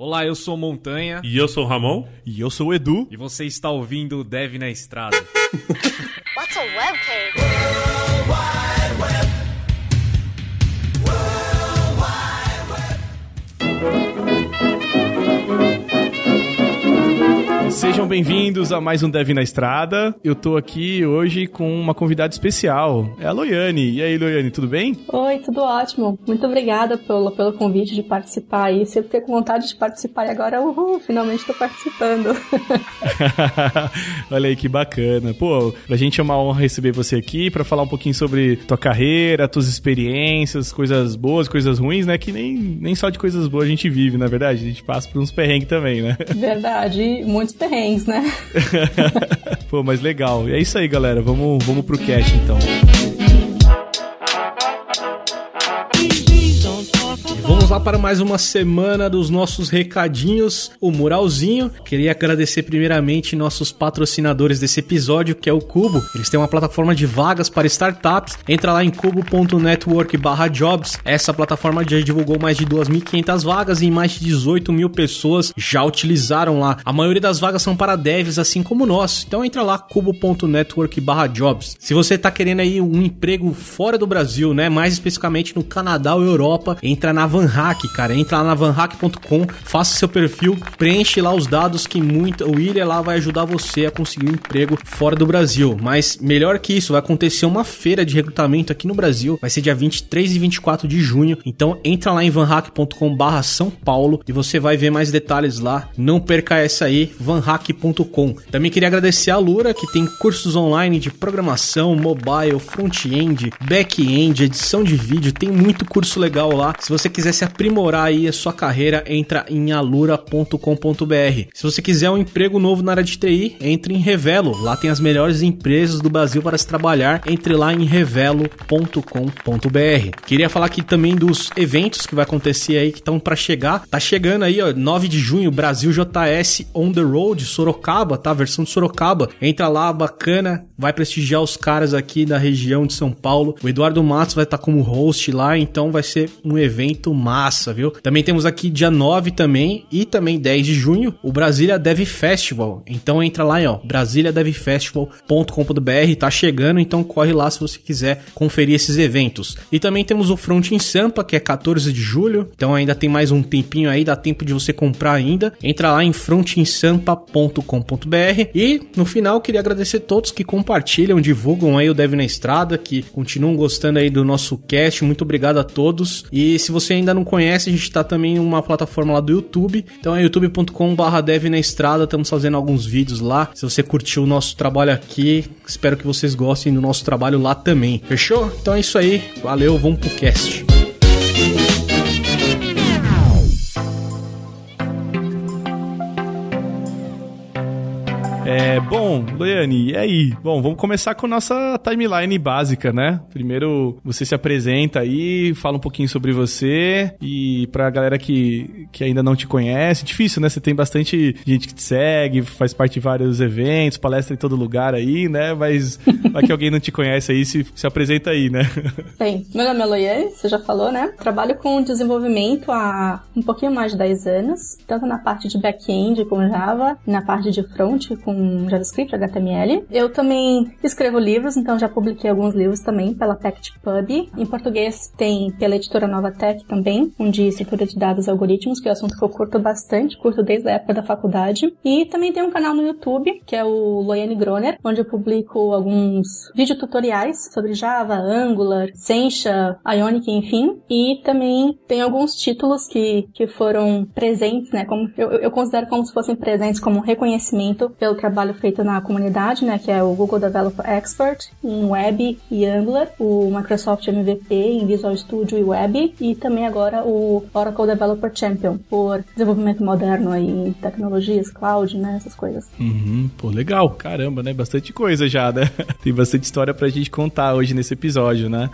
Olá, eu sou Montanha. E eu sou o Ramon. E eu sou o Edu. E você está ouvindo o Dev na Estrada. What's a webcam? Sejam bem-vindos a mais um Dev na Estrada. Eu tô aqui hoje com uma convidada especial, é a Loiane. E aí, Loiane, tudo bem? Oi, tudo ótimo. Muito obrigada pelo convite de participar aí. Sempre fiquei com vontade de participar e agora, finalmente tô participando. Olha aí que bacana. Pô, pra gente é uma honra receber você aqui pra falar um pouquinho sobre tua carreira, tuas experiências, coisas boas, coisas ruins, né? Que nem só de coisas boas a gente vive, na verdade. A gente passa por uns perrengues também, né? Verdade, muitos perrengues, né? Pô, mas legal. E é isso aí, galera. Vamos pro cast, então. Vamos lá para mais uma semana dos nossos recadinhos, o Muralzinho. Queria agradecer primeiramente nossos patrocinadores desse episódio, que é o Cubo. Eles têm uma plataforma de vagas para startups. Entra lá em cubo.network/jobs. Essa plataforma já divulgou mais de 2.500 vagas e mais de 18 mil pessoas já utilizaram lá. A maioria das vagas são para devs, assim como nós. Então entra lá, cubo.network/jobs. Se você está querendo aí um emprego fora do Brasil, né, mais especificamente no Canadá ou Europa, entra na VanHack, cara. Entra lá na vanhack.com, faça seu perfil, preenche lá os dados que o William lá vai ajudar você a conseguir um emprego fora do Brasil. Mas melhor que isso, vai acontecer uma feira de recrutamento aqui no Brasil. Vai ser dia 23 e 24 de junho. Então entra lá em vanhack.com/São Paulo e você vai ver mais detalhes lá. Não perca essa aí, vanhack.com. Também queria agradecer a Lura, que tem cursos online de programação, mobile, front-end, back-end, edição de vídeo. Tem muito curso legal lá. Se você quiser se aprimorar aí a sua carreira, entra em alura.com.br. Se você quiser um emprego novo na área de TI, entre em Revelo. Lá tem as melhores empresas do Brasil para se trabalhar. Entre lá em revelo.com.br. Queria falar aqui também dos eventos que vai acontecer aí, que estão para chegar. Tá chegando aí, ó, 9 de junho, Brasil JS On The Road, Sorocaba, tá? Versão de Sorocaba. Entra lá, bacana. Vai prestigiar os caras aqui da região de São Paulo. O Eduardo Matos vai estar como host lá, então vai ser um evento massa, viu? Também temos aqui dia 9 também e também 10 de junho, o Brasília Dev Festival. Então entra lá, ó, brasiliadevfestival.com.br, tá chegando, então corre lá se você quiser conferir esses eventos. E também temos o Front em Sampa, que é 14 de julho, então ainda tem mais um tempinho aí, dá tempo de você comprar ainda. Entra lá em frontemsampa.com.br e no final queria agradecer a todos que compartilham, divulgam aí o Dev na Estrada, que continuam gostando aí do nosso cast. Muito obrigado a todos. E se você ainda não conhece, a gente tá também em uma plataforma lá do YouTube. Então é youtube.com/Dev na Estrada. Estamos fazendo alguns vídeos lá. Se você curtiu o nosso trabalho aqui, espero que vocês gostem do nosso trabalho lá também. Fechou? Então é isso aí. Valeu, vamos pro cast. Bom, Loiane, e aí? Bom, vamos começar com a nossa timeline básica, né? Primeiro, você se apresenta aí, fala um pouquinho sobre você e pra galera que ainda não te conhece, difícil, né? Você tem bastante gente que te segue, faz parte de vários eventos, palestra em todo lugar aí, né? Mas vai que alguém não te conhece aí, se apresenta aí, né? Bem, meu nome é Loiane, você já falou, né? Trabalho com desenvolvimento há um pouquinho mais de 10 anos, tanto na parte de back-end com Java, e na parte de front com JavaScript, HTML. Eu também escrevo livros, então já publiquei alguns livros também pela PactPub. Em português tem pela editora Nova Tech também, um de estrutura de dados e algoritmos, que é um assunto que eu curto bastante, curto desde a época da faculdade. E também tem um canal no YouTube, que é o Loiane Groner, onde eu publico alguns videotutoriais sobre Java, Angular, Sencha, Ionic, enfim. E também tem alguns títulos que foram presentes, né? Como eu considero como se fossem presentes como um reconhecimento pelo trabalho feito na comunidade, né, que é o Google Developer Expert em Web e Angular, o Microsoft MVP em Visual Studio e Web, e também agora o Oracle Developer Champion por desenvolvimento moderno aí em tecnologias, cloud, né, essas coisas. Pô, legal, caramba, né, bastante coisa já, né? Tem bastante história pra gente contar hoje nesse episódio, né?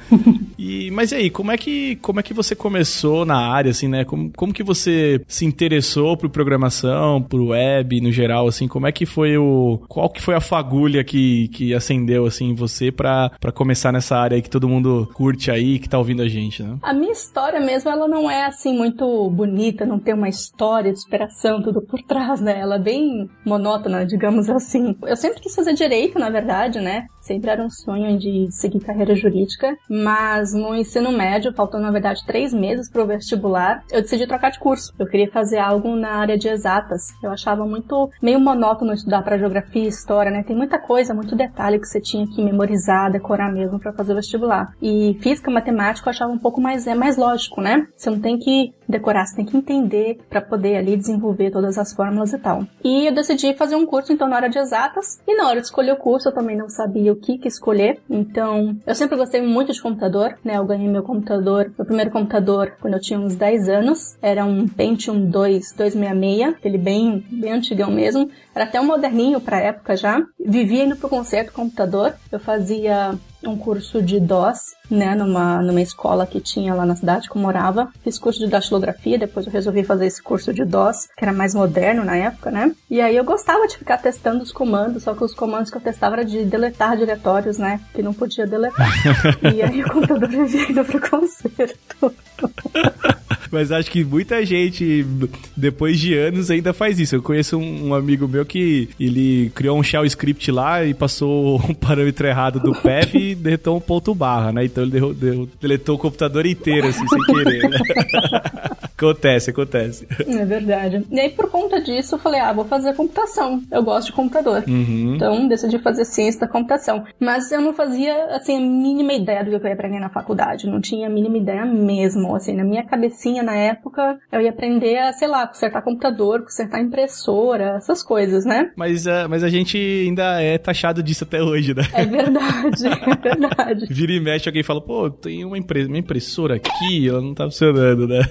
Mas e aí, como é que você começou na área, assim, né? Como que você se interessou por programação, por web, no geral, assim? Como é que foi qual que foi a fagulha que acendeu, assim, em você pra começar nessa área aí que todo mundo curte aí, que tá ouvindo a gente, né? A minha história mesmo, ela não é, assim, muito bonita, não tem uma história de superação, tudo por trás, né? Ela é bem monótona, digamos assim. Eu sempre quis fazer direito, na verdade, né? Sempre era um sonho de seguir carreira jurídica, mas no ensino médio, faltando, na verdade, 3 meses pro vestibular, eu decidi trocar de curso. Eu queria fazer algo na área de exatas. Eu achava meio monótono estudar para geografia e história, né? Tem muita coisa, muito detalhe que você tinha que memorizar, decorar mesmo para fazer o vestibular. E física, matemática eu achava um pouco mais lógico, né? Você não tem que decorar, você tem que entender para poder ali desenvolver todas as fórmulas e tal. E eu decidi fazer um curso, então, na área de exatas. E na hora de escolher o curso, eu também não sabia o que escolher. Então, eu sempre gostei muito de computador, né? Eu ganhei meu primeiro computador quando eu tinha uns 10 anos. Era um Pentium 266, aquele bem antigão mesmo. Era até um moderninho pra época já. Vivia indo pro concerto computador. Eu fazia um curso de DOS, né, numa escola que tinha lá na cidade que eu morava. Fiz curso de datilografia, depois eu resolvi fazer esse curso de DOS, que era mais moderno na época, né? E aí eu gostava de ficar testando os comandos, só que os comandos que eu testava era de deletar diretórios, né, que não podia deletar. E aí o computador vivia indo pro concerto. Mas acho que muita gente, depois de anos, ainda faz isso. Eu conheço um amigo meu que ele criou um shell script lá e passou um parâmetro errado do path e deletou um ponto barra, né? Então ele deletou o computador inteiro, assim, sem querer, né? Acontece. É verdade. E aí, por conta disso, eu falei, vou fazer computação. Eu gosto de computador. Uhum. Então, decidi fazer ciência da computação. Mas eu não fazia, assim, a mínima ideia do que eu ia aprender na faculdade. Não tinha a mínima ideia mesmo. Assim, na minha cabecinha, na época, eu ia aprender a, sei lá, consertar computador, consertar impressora, essas coisas, né? Mas a gente ainda é taxado disso até hoje, né? É verdade. Vira e mexe, alguém fala, pô, tem uma impressora aqui, ela não tá funcionando, né?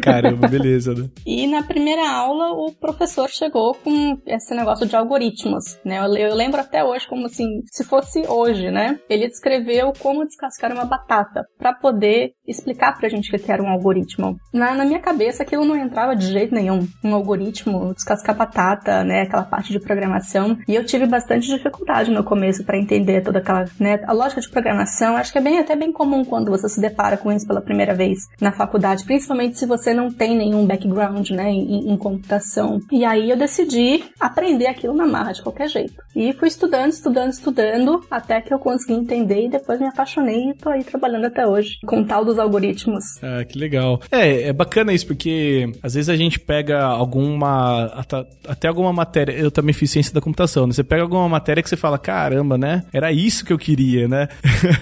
Caramba, beleza, né? E na primeira aula, o professor chegou com esse negócio de algoritmos, né? Eu lembro até hoje como assim, se fosse hoje, né? Ele descreveu como descascar uma batata pra poder explicar pra gente o que era um algoritmo. Na minha cabeça, aquilo não entrava de jeito nenhum. Um algoritmo, descascar batata, né? Aquela parte de programação. E eu tive bastante dificuldade no começo pra entender toda aquela, né? A lógica de programação, acho que é até bem comum quando você se depara com isso pela primeira vez na faculdade, principalmente se você não tem nenhum background, né, em computação. E aí eu decidi aprender aquilo na marra, de qualquer jeito. E fui estudando, até que eu consegui entender e depois me apaixonei e tô aí trabalhando até hoje com o tal dos algoritmos. Ah, que legal. É bacana isso, porque às vezes a gente pega até alguma matéria, eu também fiz ciência da computação, né? Você pega alguma matéria que você fala, caramba, né? Era isso que eu queria, né?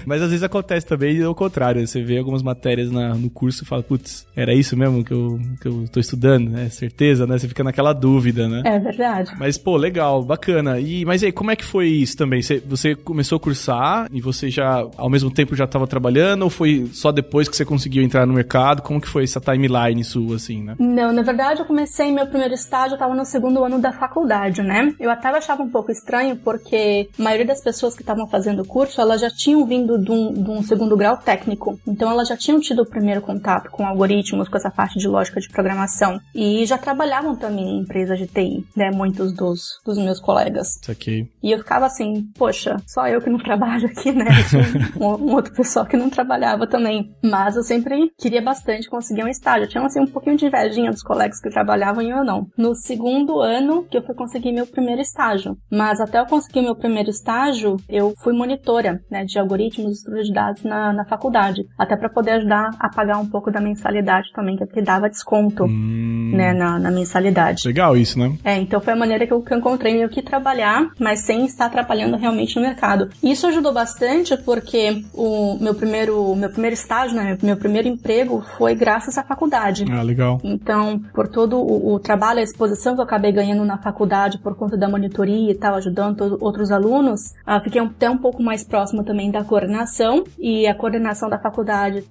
Mas às vezes acontece também ao contrário, você vê algumas matérias no curso e fala, putz, era isso mesmo que eu tô estudando, né? Certeza, né? Você fica naquela dúvida, né? É verdade. Mas, pô, legal, bacana. Mas aí, como é que foi isso também? Você começou a cursar e você já, ao mesmo tempo, já estava trabalhando ou foi só depois que você conseguiu entrar no mercado? Como que foi essa timeline sua, assim, né? Não, na verdade, eu comecei meu primeiro estágio, eu tava no 2º ano da faculdade, né? Eu até achava um pouco estranho porque a maioria das pessoas que estavam fazendo o curso, elas já tinham vindo de um 2º grau técnico. Então, elas já tinham tido o primeiro contato com algoritmos, com essa parte de lógica de programação. E já trabalhavam também em empresas de TI, né? Muitos dos meus colegas. Saquei. E eu ficava assim, poxa, só eu que não trabalho aqui, né? Tinha um outro pessoal que não trabalhava também. Mas eu sempre queria bastante conseguir um estágio. Eu tinha, assim, um pouquinho de invejinha dos colegas que trabalhavam e eu não. No 2º ano que eu fui conseguir meu primeiro estágio. Mas até eu conseguir meu primeiro estágio, eu fui monitora, né? De algoritmos e estrutura de dados na faculdade. Até para poder ajudar a pagar um pouco da mensalidade também, que dava desconto, né? Na mensalidade. Legal isso, né? Então foi a maneira que eu encontrei meio que trabalhar, mas sem estar atrapalhando realmente no mercado. Isso ajudou bastante porque o meu primeiro estágio, né, meu primeiro emprego foi graças à faculdade. Ah, legal. Então, por todo o trabalho, a exposição que eu acabei ganhando na faculdade por conta da monitoria e tal, ajudando outros alunos, fiquei até um pouco mais próxima também da coordenação, e a coordenação da faculdade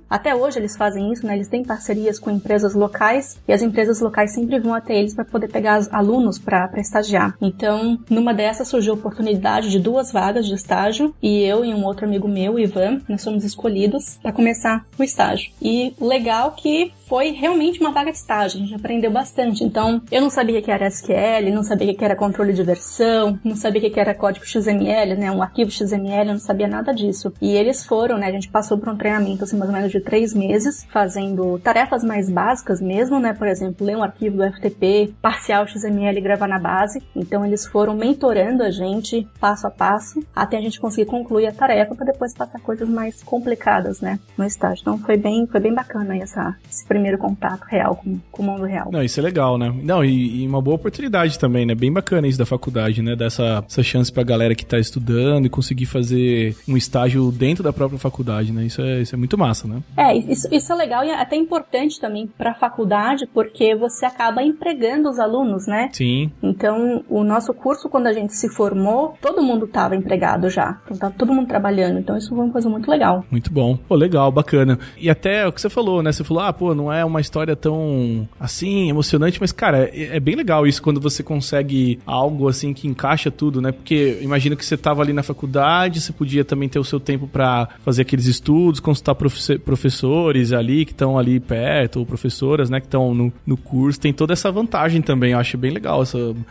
até hoje eles fazem isso, né, eles têm parcerias parcerias com empresas locais e as empresas locais sempre vão até eles para poder pegar alunos para estagiar. Então, numa dessas surgiu a oportunidade de 2 vagas de estágio e eu e um outro amigo meu, o Ivan, nós fomos escolhidos para começar o estágio. E legal que foi realmente uma vaga de estágio, a gente aprendeu bastante. Então, eu não sabia o que era SQL, não sabia o que era controle de versão, não sabia o que era código XML, né, um arquivo XML, eu não sabia nada disso. E eles foram, né, a gente passou por um treinamento, assim, mais ou menos de 3 meses, fazendo tarefas mais básicas mesmo, né, por exemplo, ler um arquivo do FTP, parcial XML e gravar na base. Então, eles foram mentorando a gente, passo a passo, até a gente conseguir concluir a tarefa, para depois passar coisas mais complicadas, né, no estágio. Então, foi bem bacana aí esse primeiro contato real com o mundo real. Não, isso é legal, né? Não, e uma boa oportunidade também, né? Bem bacana isso da faculdade, né? Dessa chance pra galera que tá estudando e conseguir fazer um estágio dentro da própria faculdade, né? Isso é muito massa, né? Isso é legal e é até importante também pra faculdade, porque você acaba empregando os alunos, né? Sim. Então, o nosso curso, quando a gente se formou, todo mundo tava empregado já. Então, tava todo mundo trabalhando. Então, isso foi uma coisa muito legal. Muito bom. Pô, legal, bacana. E até o que você falou, né? Você falou, não é uma história tão, assim, emocionante, mas, cara, é bem legal isso quando você consegue algo, assim, que encaixa tudo, né? Porque imagino que você tava ali na faculdade, você podia também ter o seu tempo pra fazer aqueles estudos, consultar professores ali, que estão ali perto, ou professoras, né, que estão no curso. Tem toda essa vantagem também, eu acho bem legal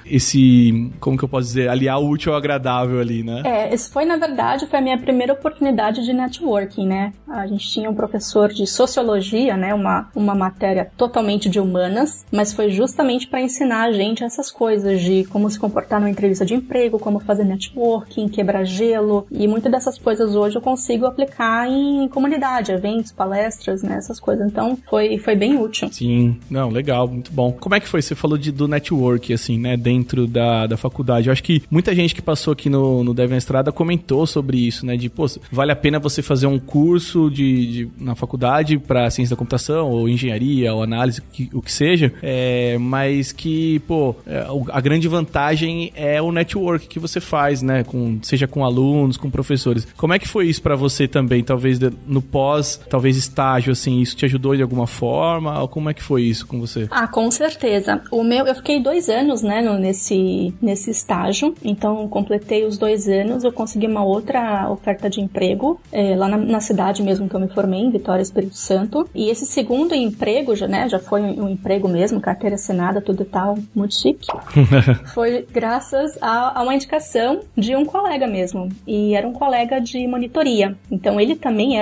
esse, como que eu posso dizer, aliar o útil ao agradável ali, né? Esse foi, na verdade, foi a minha primeira oportunidade de networking, né? A gente tinha um professor de sociologia, né, uma matéria totalmente de humanas, mas foi justamente para ensinar a gente essas coisas de como se comportar numa entrevista de emprego, como fazer networking, quebrar gelo, e muitas dessas coisas hoje eu consigo aplicar em comunidade, eventos, palestras, né, essas coisas. Então, foi bem útil. Sim, não, legal, muito bom. Como é que foi? Você falou do network, assim, né, dentro da faculdade. Eu acho que muita gente que passou aqui no Dev na Estrada comentou sobre isso, né, vale a pena você fazer um curso na faculdade para ciência da computação, ou engenharia, ou análise, o que seja, mas que, a grande vantagem é o network que você faz, né, seja com alunos, com professores. Como é que foi isso pra você também? Talvez no talvez estágio, assim, isso te ajudou de alguma forma? Ou como é que foi isso com você? Com certeza. Eu fiquei 2 anos, né, nesse estágio, então completei os 2 anos, eu consegui uma outra oferta de emprego, lá na cidade mesmo que eu me formei, em Vitória, Espírito Santo, e esse segundo emprego, já foi um emprego mesmo, carteira assinada, tudo e tal, muito chique. Foi graças a uma indicação de um colega mesmo, e era um colega de monitoria. Então ele também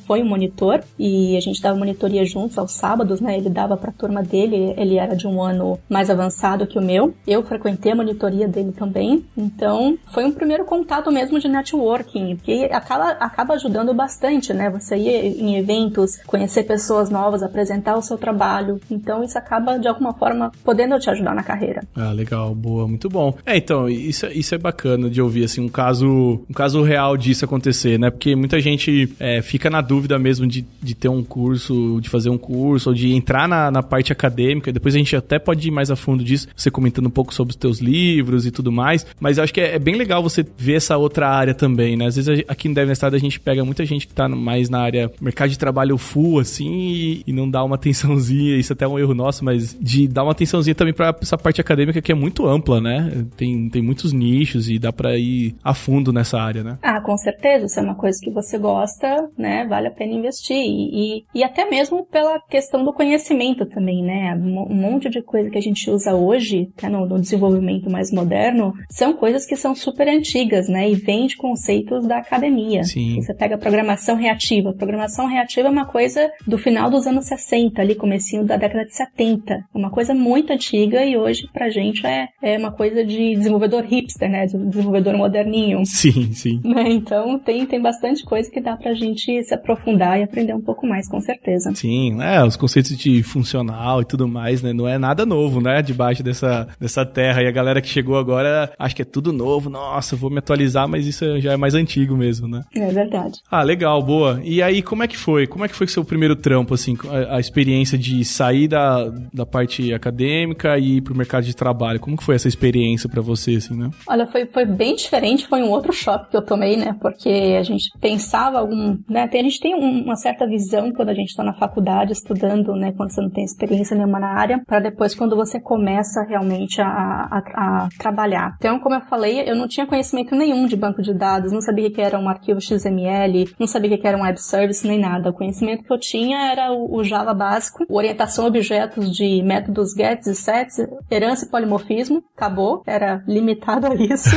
foi um monitor, e a gente dava monitoria juntos aos sábados, né? Ele dava pra turma dele, ele era de um ano mais avançado que o meu. Eu frequentei a monitoria dele também. Então foi um primeiro contato mesmo de networking, que acaba ajudando bastante, né? Você ir em eventos, conhecer pessoas novas, apresentar o seu trabalho. Então isso acaba, de alguma forma, podendo te ajudar na carreira. Legal, boa, muito bom. Então, isso é bacana de ouvir, assim, um caso real disso acontecer, né? Porque muita gente fica na dúvida mesmo de ter um curso, de fazer um curso, ou de entrar na parte acadêmica. Depois a gente até pode ir mais a fundo disso, você comentando um pouco sobre os teus livros e tudo mais. Mas eu acho que é bem legal você ver essa outra área também, né? Às vezes aqui no Dev na Estrada a gente pega muita gente que tá mais na área mercado de trabalho full, assim, e não dá uma atençãozinha, isso até é um erro nosso, mas de dar uma atençãozinha também pra essa parte acadêmica que é muito ampla, né? Tem muitos nichos e dá pra ir a fundo nessa área, né? Com certeza, se é uma coisa que você gosta, né, vale a pena investir. E até mesmo pela questão do conhecimento também, né? Um monte de coisa que a gente usa hoje, tá, no desenvolvimento mais moderno, são coisas que são super antigas, né? E vêm de conceitos da academia. Sim. Você pega a programação reativa. Programação reativa é uma coisa do final dos anos 60, ali, comecinho da década de 70. É uma coisa muito antiga e hoje, pra gente, é uma coisa de desenvolvedor hipster, né? De desenvolvedor moderninho. Sim, sim. Né? Então, tem bastante coisa que dá pra gente se aprofundar e aprender um pouco mais, com certeza. Sim, os conceitos de funcional e tudo mais, né? Não é nada novo, né? Debaixo dessa terra. E a galera que chegou agora acha que é tudo novo. Nossa, vou me atualizar, mas isso já é mais antigo mesmo, né? É verdade. Legal, boa. E aí, como é que foi? Como é que foi o seu primeiro trampo, assim? A experiência de sair da parte acadêmica e ir pro mercado de trabalho. Como que foi essa experiência pra você, assim, né? Olha, foi bem diferente. Foi um outro choque que eu tomei, né? Porque a gente pensava né? A gente tem uma certa visão quando a gente tá na faculdade, estudando, né, quando você não tem experiência nenhuma na área, para depois quando você começa realmente a trabalhar. Então, como eu falei, eu não tinha conhecimento nenhum de banco de dados, não sabia o que era um arquivo XML, não sabia o que era um web service, nem nada. O conhecimento que eu tinha era o Java básico, orientação a objetos de métodos gets e sets, herança e polimorfismo, acabou, era limitado a isso,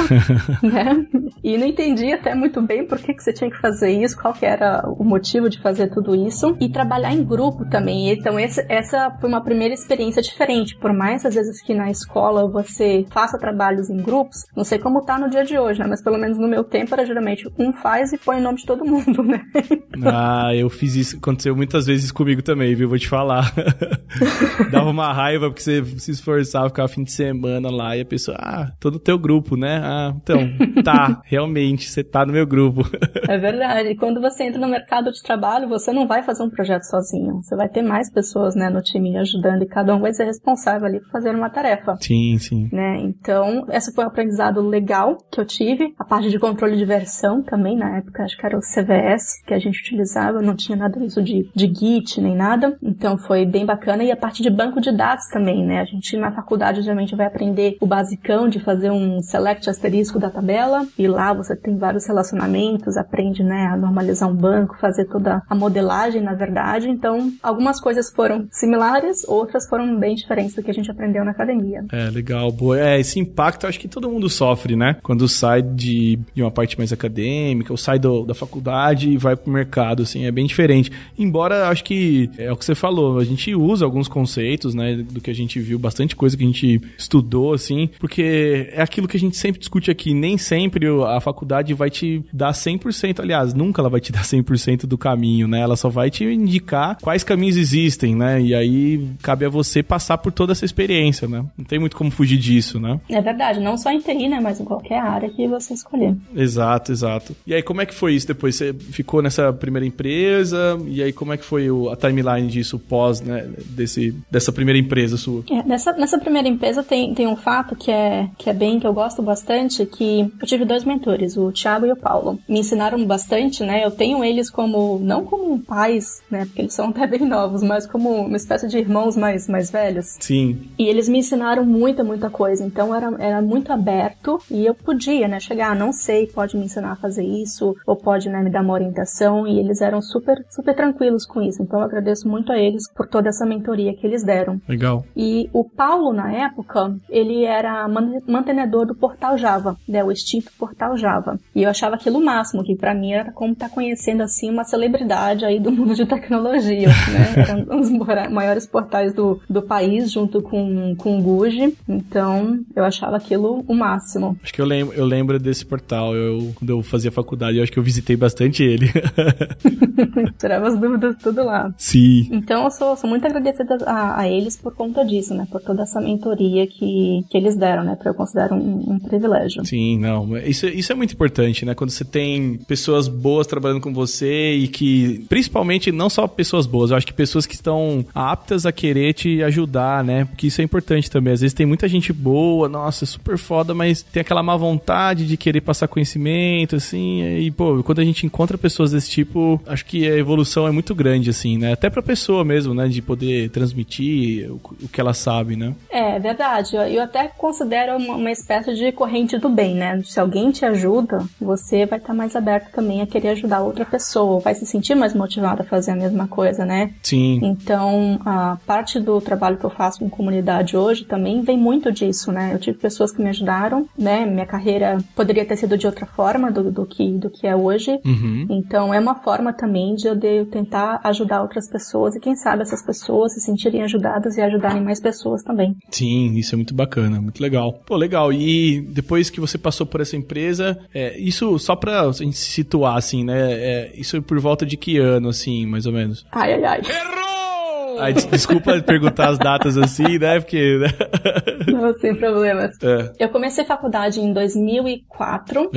né? E não entendi até muito bem por que você tinha que fazer isso, qual que era o motivo de fazer tudo isso, e trabalhar em grupo também. Então essa foi uma primeira experiência diferente, por mais às vezes que na escola você faça trabalhos em grupos, não sei como tá no dia de hoje, né? Mas pelo menos no meu tempo era geralmente um faz e põe o nome de todo mundo, né? Eu fiz isso, aconteceu muitas vezes comigo também, viu? Vou te falar. Dava uma raiva porque você se esforçava, ficava fim de semana lá e a pessoa, tô no teu grupo, né? Então, tá, realmente, você tá no meu grupo. É verdade. E quando você entra no mercado de trabalho, você não vai fazer um projeto sozinho. Você vai ter mais pessoas, né, no time ajudando e cada um vai ser responsável ali por fazer uma tarefa. Sim, sim. Né? Então, esse foi um aprendizado legal que eu tive. A parte de controle de versão também, na época, acho que era o CVS que a gente utilizava, não tinha nada disso de Git nem nada. Então, foi bem bacana. E a parte de banco de dados também, né? A gente na faculdade geralmente vai aprender o basicão de fazer um select asterisco da tabela e lá você tem vários relacionamentos, aprende, né, a normalizar um banco, fazer toda a modelagem, na verdade. Então, algumas coisas foram similares, outras foram bem diferentes do que a gente aprendeu na academia. Legal, boa. Esse impacto eu acho que todo mundo sofre, né? Quando sai de uma parte mais acadêmica, ou sai da faculdade e vai pro mercado, assim, é bem diferente. Embora, acho que é o que você falou, a gente usa alguns conceitos, né, do que a gente viu, bastante coisa que a gente estudou, assim, porque é aquilo que a gente sempre discute aqui, nem sempre a faculdade vai te dar 100%, aliás, nunca ela vai te dar 100% do caminho, né? Ela só vai te indicar quais caminhos existem, né? E aí cabe a você passar por toda essa experiência, né? Não tem muito como fugir disso, né? É verdade, não só em TI, né? Mas em qualquer área que você escolher. Exato, exato. E aí, como é que foi isso depois? Você ficou nessa primeira empresa, e aí como é que foi a timeline disso pós, né? Dessa primeira empresa sua? Nessa primeira empresa tem um fato que eu gosto bastante, que eu tive 2 mentores, o Thiago e o Paulo. Me ensinaram bastante, né? Eu tenho eles não como pais, né? Porque eles são até bem novos, mas como uma espécie de irmãos mais velhos. Sim. E eles me ensinaram muita coisa. Então era muito aberto e eu podia, né? Chegar, não sei, pode me ensinar a fazer isso, ou pode, né, me dar uma orientação. E eles eram super tranquilos com isso. Então eu agradeço muito a eles por toda essa mentoria que eles deram. Legal. E o Paulo, na época, ele era mantenedor do Portal Java, né? O extinto Portal Java. E eu achava aquilo o máximo, que pra mim era como estar conhecendo, assim, uma celebridade aí do mundo de tecnologia, né? Era um dos maiores portais do país, junto com o Guji. Então, eu achava aquilo o máximo. Acho que eu lembro desse portal. Quando eu fazia faculdade, eu acho que eu visitei bastante ele. Tirava as dúvidas tudo lá. Sim. Então, eu sou muito agradecida a eles por conta disso, né? Por toda essa mentoria que eles deram, né? Eu considero um privilégio. Sim, não. Isso é muito importante, né? Quando você tem pessoas boas trabalhando com você e que, principalmente, não só pessoas boas, eu acho que pessoas que estão aptas a querer te ajudar, né? Porque isso é importante também. Às vezes tem muita gente boa, nossa, super foda, mas tem aquela má vontade de querer passar conhecimento, assim, e, pô, quando a gente encontra pessoas desse tipo, acho que a evolução é muito grande, assim, né? Até pra pessoa mesmo, né? De poder transmitir o que ela sabe, né? É verdade. Eu até considero uma espécie de corrente do bem, né? Se alguém te ajuda, você vai estar mais aberto também a querer ajudar outra pessoa, vai se sentir mais motivado a fazer a mesma coisa, né? Sim. Então, a parte do trabalho que eu faço com comunidade hoje também vem muito disso, né? Eu tive pessoas que me ajudaram, né? Minha carreira poderia ter sido de outra forma do que é hoje. Uhum. Então, é uma forma também de eu tentar ajudar outras pessoas e quem sabe essas pessoas se sentirem ajudadas e ajudarem mais pessoas também. Sim, isso é muito bacana, muito legal. Pô, legal. E depois que você passou por essa empresa, isso só pra gente se situar, assim, né? Isso por volta de que ano, assim, mais ou menos? Ai. Errou! Ai, desculpa perguntar as datas assim, né? Porque... Não, sem problemas. É. Eu comecei faculdade em 2004.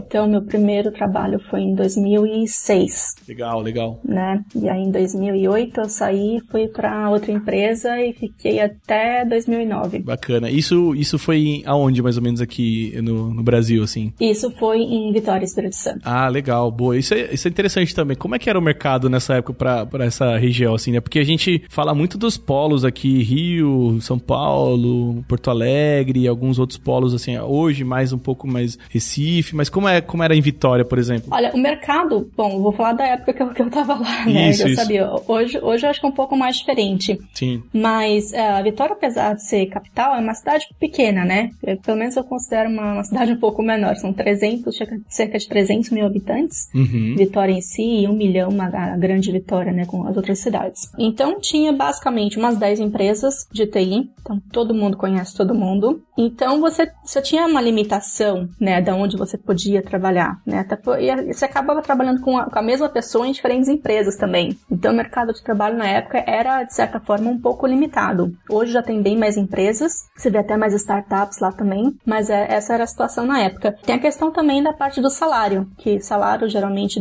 Então, meu primeiro trabalho foi em 2006. Legal, legal. Né? E aí, em 2008, eu saí, fui pra outra empresa e fiquei até 2009. Bacana. Isso foi aonde, mais ou menos, aqui no Brasil, assim? Isso foi em Vitória, Espírito Santo. Ah, legal. Boa. Isso é interessante também. Como é que era o mercado nessa época pra essa região, assim, né? Porque a gente fala muito dos polos aqui, Rio, São Paulo, Porto Alegre, alguns outros polos, assim, hoje mais um pouco mais Recife, mas como era em Vitória, por exemplo? Olha, o mercado, bom, vou falar da época que eu tava lá, né? Isso. Sabia. Hoje eu acho que é um pouco mais diferente. Sim. Mas a Vitória, apesar de ser capital, é uma cidade pequena, né? Pelo menos eu considero uma cidade um pouco menor. São cerca de 300 mil habitantes. Vitória em si, e 1 milhão, uma grande Vitória, né? Com as outras cidades. Então, tinha basicamente umas 10 empresas de TI. Então, todo mundo conhece todo mundo. Então, você tinha uma limitação, né? Da onde você podia trabalhar, né? E você acabava trabalhando com a mesma pessoa em diferentes empresas também. Então, o mercado de trabalho na época era, de certa forma, um pouco limitado. Hoje já tem bem mais empresas. Você vê até mais startups lá também. Mas essa era a situação na época. Tem a questão também da parte do salário. Que salário, geralmente,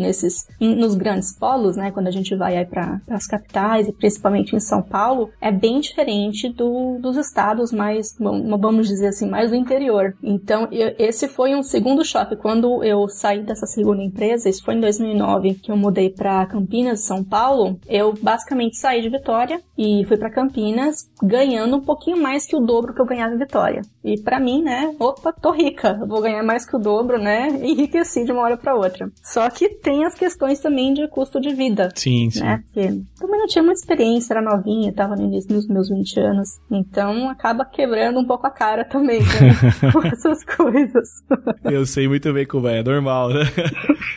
nos grandes polos, né? Quando a gente vai aí para as capitais, e principalmente em São Paulo, é bem diferente dos estados mais, vamos dizer assim, mais do interior. Então, esse foi um segundo choque. Quando eu saí dessa segunda empresa, isso foi em 2009, que eu mudei para Campinas, São Paulo, eu basicamente saí de Vitória e fui para Campinas, ganhando um pouquinho mais que o dobro que eu ganhava em Vitória. E para mim, né, opa, tô rica, eu vou ganhar mais que o dobro, né, enriqueci de uma hora para outra. Só que tem as questões também de custo de vida. Sim. Né, porque também não tinha muita experiência, era novinha, tava no início dos meus 20 anos. Então, acaba quebrando um pouco a cara também com essas coisas. Eu sei muito bem como é normal, né?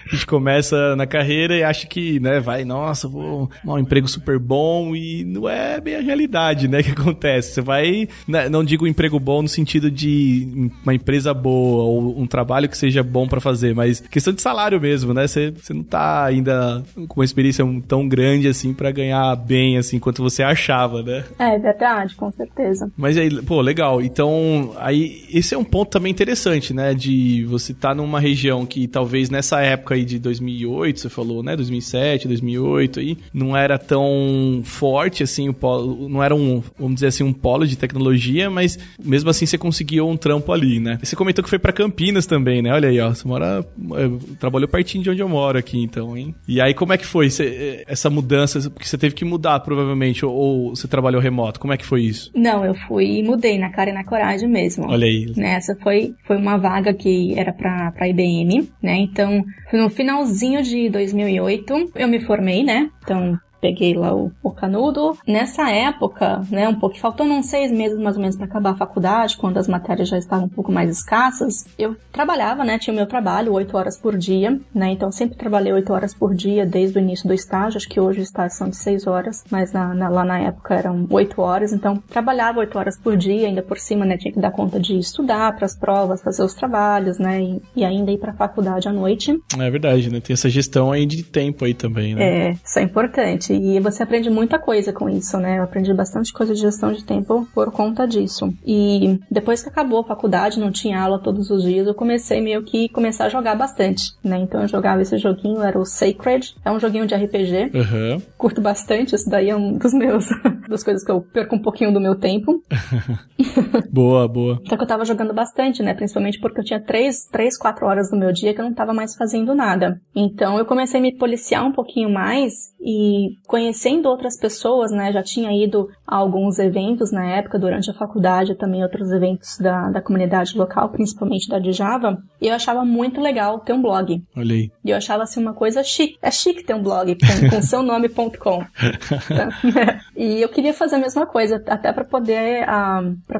A gente começa na carreira e acha que, né, nossa, vou um emprego super bom, e não é bem a realidade, né, que acontece. Você vai, né, não digo emprego bom no sentido de uma empresa boa ou um trabalho que seja bom pra fazer, mas questão de salário mesmo, né? Você não tá ainda com uma experiência tão grande assim pra ganhar bem assim quanto você achava, né? É verdade, com certeza. Mas aí, pô, legal. Então, aí esse é um ponto também interessante, né, de você estar numa região que talvez nessa época aí de 2008, você falou, né, 2007, 2008 aí, não era tão forte assim o polo, não era vamos dizer assim, um polo de tecnologia, mas mesmo assim você conseguiu um trampo ali, né? Você comentou que foi pra Campinas também, né? Olha aí, ó, você trabalhou pertinho de onde eu moro aqui, então, hein? E aí, como é que foi essa mudança? Porque você teve que mudar, provavelmente, ou você trabalhou remoto? Como é que foi isso? Não, eu fui e mudei na cara e na coragem mesmo. Olha aí. Essa foi uma vaga que era pra IBM, né? Então, no finalzinho de 2008, eu me formei, né? Então, peguei lá o canudo. Nessa época, né, faltando uns 6 meses mais ou menos para acabar a faculdade, quando as matérias já estavam um pouco mais escassas, eu trabalhava, né, tinha o meu trabalho 8 horas por dia, né, então sempre trabalhei 8 horas por dia desde o início do estágio, acho que hoje o estágio são de 6 horas, mas lá na época eram 8 horas, então trabalhava 8 horas por dia, ainda por cima, né, tinha que dar conta de estudar para as provas, fazer os trabalhos, né, e ainda ir para a faculdade à noite. É verdade, né, tem essa gestão aí de tempo aí também, né? Isso é importante. E você aprende muita coisa com isso, né? Eu aprendi bastante coisa de gestão de tempo por conta disso. E depois que acabou a faculdade, não tinha aula todos os dias, eu comecei meio que começar a jogar bastante, né? Então eu jogava esse joguinho, era o Sacred, é um joguinho de RPG. Curto bastante, isso daí é um das coisas que eu perco um pouquinho do meu tempo. Boa. Então que eu tava jogando bastante, né? Principalmente porque eu tinha 4 horas do meu dia que eu não tava mais fazendo nada. Então eu comecei a me policiar um pouquinho mais e conhecendo outras pessoas, né? Já tinha ido a alguns eventos na época, durante a faculdade, também outros eventos da comunidade local, principalmente da de Java, e eu achava muito legal ter um blog. Olha aí. E eu achava assim uma coisa chique. É chique ter um blog com seu nome.com. E eu queria fazer a mesma coisa, até para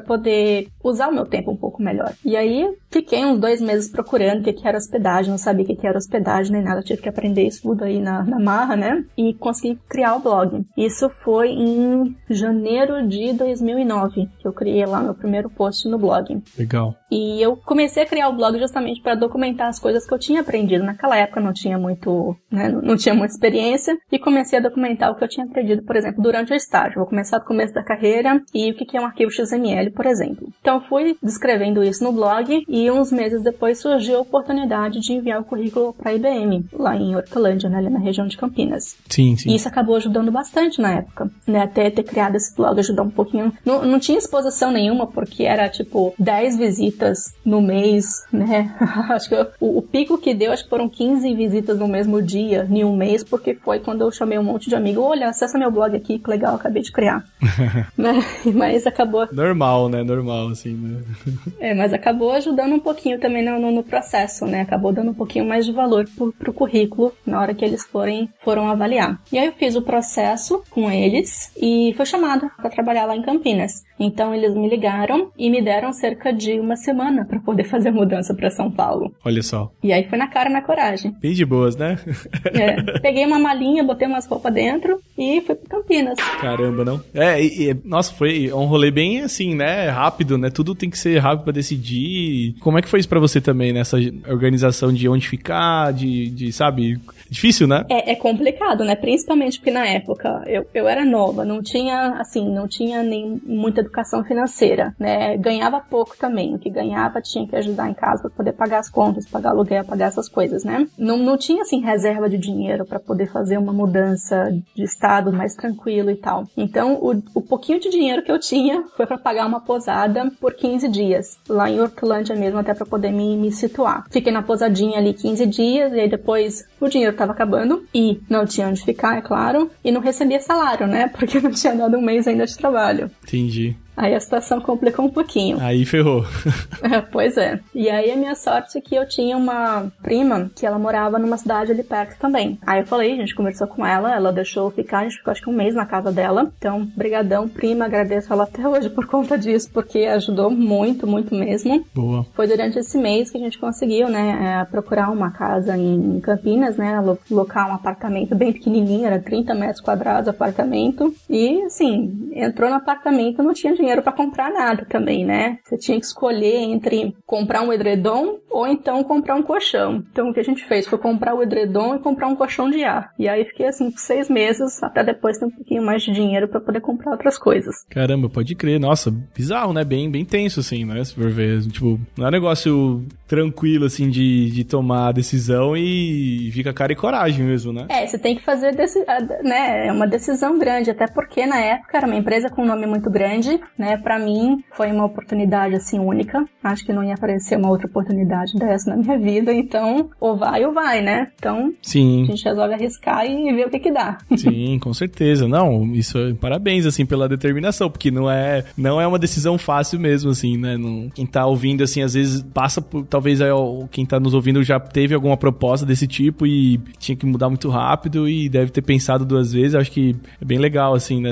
poder usar o meu tempo um pouco melhor. E aí fiquei uns 2 meses procurando o que era hospedagem, não sabia o que era hospedagem nem nada, tive que aprender isso tudo aí na marra, né? E consegui criar o blog. Isso foi em janeiro de 2009, que eu criei lá meu primeiro post no blog. Legal. E eu comecei a criar o blog justamente para documentar as coisas que eu tinha aprendido. Naquela época não tinha muito, né, não tinha muita experiência, e comecei a documentar o que eu tinha aprendido, por exemplo, durante o estágio. Vou começar do começo da carreira e o que é um arquivo XML, por exemplo. Então fui descrevendo isso no blog e uns meses depois surgiu a oportunidade de enviar o currículo para a IBM, lá em Hortolândia, né, ali na região de Campinas. Sim, sim. E isso acabou ajudando bastante na época, né, até ter criado esse blog ajudar um pouquinho. Não tinha exposição nenhuma, porque era tipo 10 visitas no mês, né? Acho que o pico que deu, acho que foram 15 visitas no mesmo dia, em um mês, porque foi quando eu chamei um monte de amigo, olha, acessa meu blog aqui, que legal, acabei de criar. Né? Mas acabou... Normal, né? Normal, assim, né? Mas acabou ajudando um pouquinho também no processo, né? Acabou dando um pouquinho mais de valor pro currículo na hora que eles foram avaliar. E aí eu fiz o processo com eles e fui chamada para trabalhar lá em Campinas. Então eles me ligaram e me deram cerca de uma semana para poder fazer a mudança para São Paulo. Olha só. E aí foi na cara e na coragem. Bem de boas, né? Peguei uma malinha, botei umas roupas dentro e fui para Campinas. Caramba, não? Nossa, foi um rolê bem assim, né? Rápido, né? Tudo tem que ser rápido para decidir. Como é que foi isso para você também, nessa organização de onde ficar, de sabe? Difícil, né? É complicado, né? Principalmente porque na época eu era nova, não tinha nem muita educação financeira, né? Ganhava pouco também. O que ganhava tinha que ajudar em casa para poder pagar as contas, pagar aluguel, pagar essas coisas, né? Não tinha, assim, reserva de dinheiro para poder fazer uma mudança de estado mais tranquilo e tal. Então, o pouquinho de dinheiro que eu tinha foi para pagar uma posada por 15 dias, lá em Hortolândia mesmo, até para poder me situar. Fiquei na posadinha ali 15 dias, e aí depois o dinheiro tava acabando, e não tinha onde ficar, é claro, e não recebia salário, né? Porque não tinha dado um mês ainda de trabalho. Entendi. Aí a situação complicou um pouquinho. Aí ferrou. Pois é. E aí a minha sorte é que eu tinha uma prima que ela morava numa cidade ali perto também. Aí eu falei, a gente conversou com ela deixou eu ficar, a gente ficou acho que um mês na casa dela. Então, brigadão, prima, agradeço ela até hoje por conta disso, porque ajudou muito, muito mesmo. Boa. Foi durante esse mês que a gente conseguiu, né, procurar uma casa em Campinas, né, alocar um apartamento bem pequenininho, era 30 metros quadrados o apartamento. E, assim, entrou no apartamento, não tinha dinheiro pra comprar nada também, né? Você tinha que escolher entre comprar um edredom ou então comprar um colchão. Então o que a gente fez foi comprar o edredom e comprar um colchão de ar. E aí fiquei assim por 6 meses, até depois ter um pouquinho mais de dinheiro pra poder comprar outras coisas. Caramba, pode crer. Nossa, bizarro, né? Bem tenso, assim, né? Se for ver, tipo, não é um negócio tranquilo, assim, de tomar a decisão e fica cara e coragem mesmo, né? Você tem que fazer, né? É uma decisão grande, até porque na época era uma empresa com um nome muito grande, né? Pra mim foi uma oportunidade assim única. Acho que não ia aparecer uma outra oportunidade dessa na minha vida, então ou vai, né? Então sim, a gente resolve arriscar e ver o que dá. Sim, com certeza. Não, isso parabéns assim pela determinação, porque não é uma decisão fácil mesmo assim, né? Quem tá ouvindo assim, às vezes passa por, talvez quem tá nos ouvindo já teve alguma proposta desse tipo e tinha que mudar muito rápido e deve ter pensado 2 vezes. Acho que é bem legal assim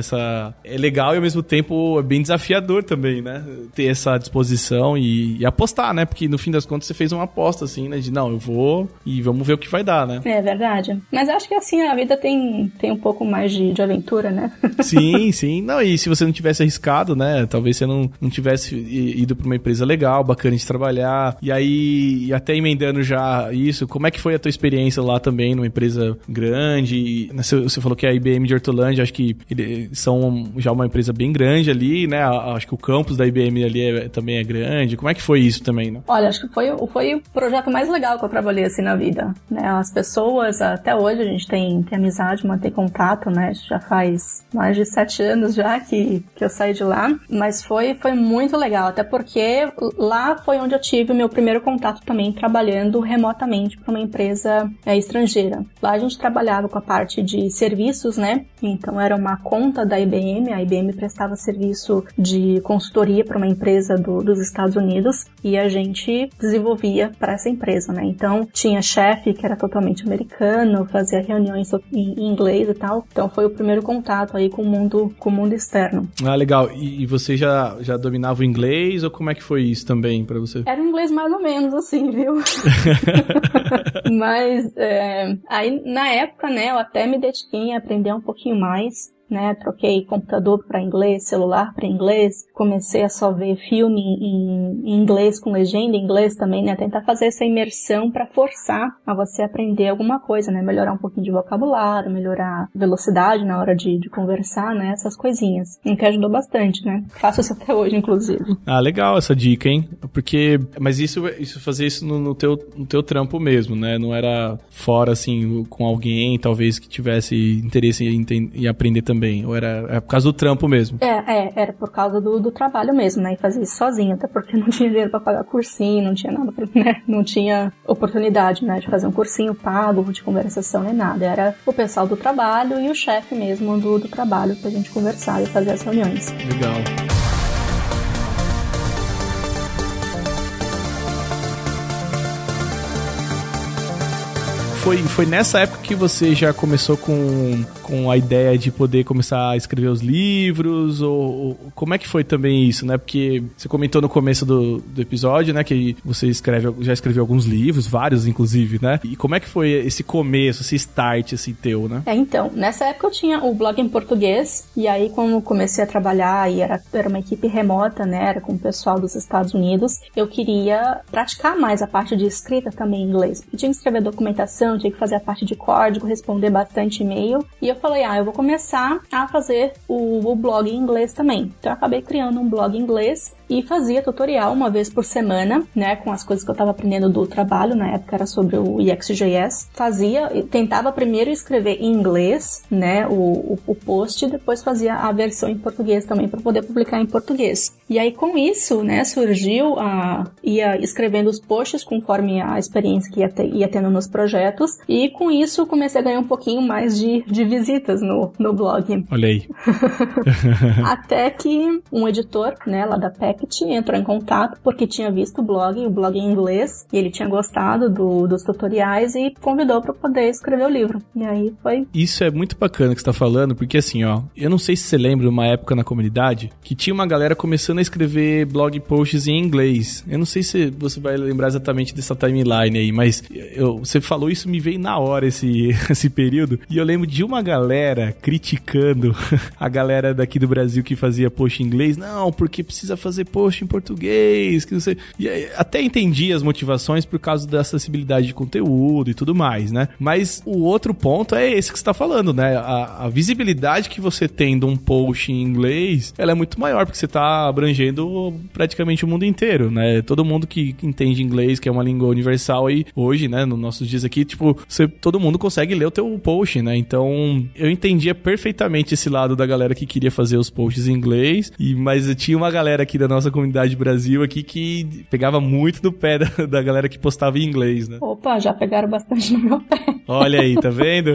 é legal e ao mesmo tempo é bem desafiador também, né? Ter essa disposição e apostar, né? Porque no fim das contas você fez uma aposta, assim, né? De não, eu vou e vamos ver o que vai dar, né? É verdade. Mas acho que assim, a vida tem um pouco mais de aventura, né? Sim. Não, e se você não tivesse arriscado, né? Talvez você não tivesse ido pra uma empresa legal, bacana de trabalhar. E aí, até emendando já isso, como é que foi a tua experiência lá também, numa empresa grande? Você falou que a IBM de Hortolândia, acho que eles são já uma empresa bem grande ali, né? Acho que o campus da IBM ali também é grande. Como é que foi isso também, né? Olha, acho que foi o projeto mais legal que eu trabalhei assim na vida, né? As pessoas, até hoje a gente tem amizade, mantém contato, né? Já faz mais de 7 anos já que eu saí de lá, mas foi muito legal, até porque lá foi onde eu tive o meu primeiro contato também trabalhando remotamente para uma empresa estrangeira. Lá a gente trabalhava com a parte de serviços, né? Então era uma conta da IBM, a IBM prestava serviço de consultoria para uma empresa dos Estados Unidos e a gente desenvolvia para essa empresa, né? Então, tinha chefe que era totalmente americano, fazia reuniões em inglês e tal. Então, foi o primeiro contato aí com o mundo externo. Ah, legal. E você já dominava o inglês ou como é que foi isso também pra você? Era um inglês mais ou menos assim, viu? Mas, aí na época, né, eu até me dediquei em aprender um pouquinho mais, né, troquei computador para inglês, celular para inglês, comecei a só ver filme em inglês com legenda em inglês também, né, tentar fazer essa imersão para forçar a você aprender alguma coisa, né, melhorar um pouquinho de vocabulário, melhorar a velocidade na hora de conversar, né, essas coisinhas, o que ajudou bastante, né, faço isso até hoje, inclusive. Ah, legal essa dica, hein, porque, mas isso fazer isso no teu trampo mesmo, né, não era fora, assim, com alguém, talvez, que tivesse interesse em aprender também. Ou era por causa do trampo mesmo? Era por causa do trabalho mesmo, né? E fazia isso sozinho, até porque não tinha dinheiro pra pagar cursinho, não tinha nada, né? Não tinha oportunidade, né? De fazer um cursinho pago, de conversação, nem nada. Era o pessoal do trabalho e o chefe mesmo do trabalho pra gente conversar e fazer as reuniões. Legal. Foi nessa época que você já começou com a ideia de poder começar a escrever os livros? Ou como é que foi também isso, né? Porque você comentou no começo do episódio, né? Que você já escreveu alguns livros, vários inclusive, né? E como é que foi esse começo, esse start, assim, teu, né? Então, nessa época eu tinha o blog em português, e aí quando comecei a trabalhar, e era uma equipe remota, né? Era com o pessoal dos Estados Unidos, eu queria praticar mais a parte de escrita também em inglês. Eu tinha que escrever documentação, tinha que fazer a parte de código, responder bastante e-mail, e eu falei, eu vou começar a fazer o blog em inglês também. Então eu acabei criando um blog em inglês e fazia tutorial uma vez por semana, né, com as coisas que eu estava aprendendo do trabalho, na época era sobre o UX/JS. Tentava primeiro escrever em inglês, né, o post, e depois fazia a versão em português também, para poder publicar em português. E aí com isso, né, surgiu, ia escrevendo os posts conforme a experiência que ia tendo nos projetos, e com isso comecei a ganhar um pouquinho mais de visitas no blog. Olha aí. Até que um editor, né, lá da Packet, entrou em contato porque tinha visto o blog em inglês, e ele tinha gostado dos tutoriais e convidou para poder escrever o livro. E aí foi... Isso é muito bacana que você tá falando, porque assim, eu não sei se você lembra uma época na comunidade que tinha uma galera começando a escrever blog posts em inglês. Eu não sei se você vai lembrar exatamente dessa timeline aí, mas você falou isso, me veio na hora esse período, e eu lembro de uma galera criticando a galera daqui do Brasil que fazia post em inglês. Não, porque precisa fazer post em português, que não sei. E até entendi as motivações por causa da acessibilidade de conteúdo e tudo mais, né? Mas o outro ponto é esse que você tá falando, né? A visibilidade que você tem de um post em inglês, ela é muito maior, porque você tá abrangendo praticamente o mundo inteiro, né? Todo mundo que entende inglês, que é uma língua universal aí, hoje, né? Nos nossos dias aqui, tipo, todo mundo consegue ler o teu post, né? Então, eu entendia perfeitamente esse lado da galera que queria fazer os posts em inglês, mas tinha uma galera aqui da nossa comunidade Brasil aqui que pegava muito no pé da galera que postava em inglês, né? Opa, já pegaram bastante no meu pé. Olha aí, tá vendo?